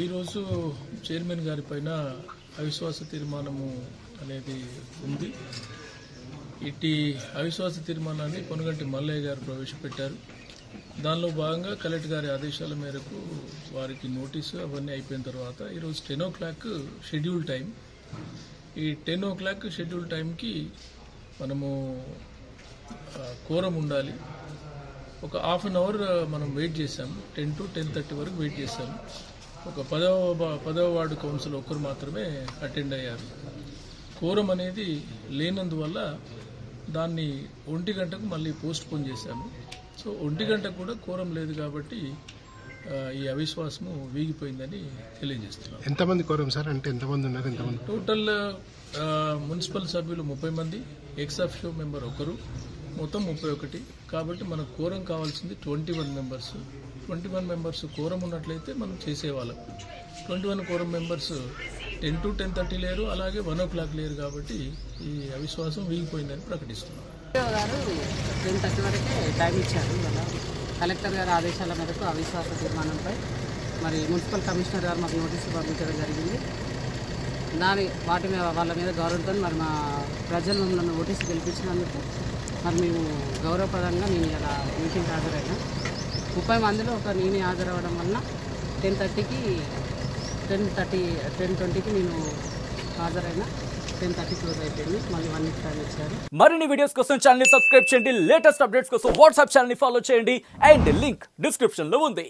ఈరోజు చైర్మన్ గారి పైన అవిశ్వాస తీర్మానము అనేది ఉంది. ఇట్టి అవిశ్వాస తీర్మానాన్ని పొనుగంటి మల్లయ్య గారు ప్రవేశపెట్టారు. దానిలో భాగంగా కలెక్టర్ గారి ఆదేశాల మేరకు వారికి నోటీసు అవన్నీ అయిపోయిన తర్వాత ఈరోజు 10 o'clock షెడ్యూల్ టైం. ఈ 10 o'clock షెడ్యూల్ టైంకి మనము కోరం ఉండాలి. ఒక హాఫ్ అన్ అవర్ మనం వెయిట్ చేశాము. 10 to 10:30 వరకు వెయిట్ చేశాము. ఒక 10వ వార్డు కౌన్సిల్ ఒక్కరు మాత్రమే అటెండ్ అయ్యారు. కోరం అనేది లేనందువల్ల దాన్ని 1 గంటకు మళ్ళీ పోస్ట్ పోన్ చేశాము. సో 1 గంటకు కూడా కోరం లేదు కాబట్టి ఈ అవిశ్వాసము వీగిపోయిందని తెలియజేస్తున్నాం. ఎంతమంది కోరం సార్? అంటే ఎంతమంది ఉన్నారు? ఎంతమంది టోటల్ మున్సిపల్ సభ్యులు 30 మంది, ఎక్స్ అఫిషియో మెంబర్ ఒకరు, మొత్తం 31. కాబట్టి మనకు కోరం కావాల్సింది 21 మెంబర్స్. 21 మెంబర్స్ కోరం ఉన్నట్లయితే మనం చేసేవాళ్ళం. 21 కోరం మెంబర్స్ 10 to 10:30 లేరు, అలాగే 1 o'clock లేరు. కాబట్టి ఈ అవిశ్వాసం వీగిపోయిందని ప్రకటిస్తున్నాం. గారు 10:30 వరకే టైం ఇచ్చారు. కలెక్టర్ గారి ఆదేశాల మేరకు అవిశ్వాస తీర్మానంపై మరి మున్సిపల్ కమిషనర్ గారు మాకు నోటీసులు పంపించడం జరిగింది. వాళ్ళ మీద గౌరవంతో మరి మా ప్రజలు మమ్మల్ని నోటీసు గెలిపించినందుకు మరి మేము గౌరవప్రదంగా నేను ఇలా మీటింగ్ హాజరైనా. 30 మందిలో నేనే హాజరవ్వడం వలన 10:30కి 10:20కి నేను హాజరైనా. 10:30 క్లోజ్ అయిపోయింది. మళ్ళీ 1 week టైం ఇచ్చారు. మరిన్ని వీడియోస్ కోసం ఛానల్ ని సబ్స్క్రైబ్ చేయండి. లేటెస్ట్ అప్డేట్స్ కోసం వాట్సాప్ ఛానల్ ని ఫాలో చేయండి. అండ్ లింక్ డిస్క్రిప్షన్ లో ఉంది.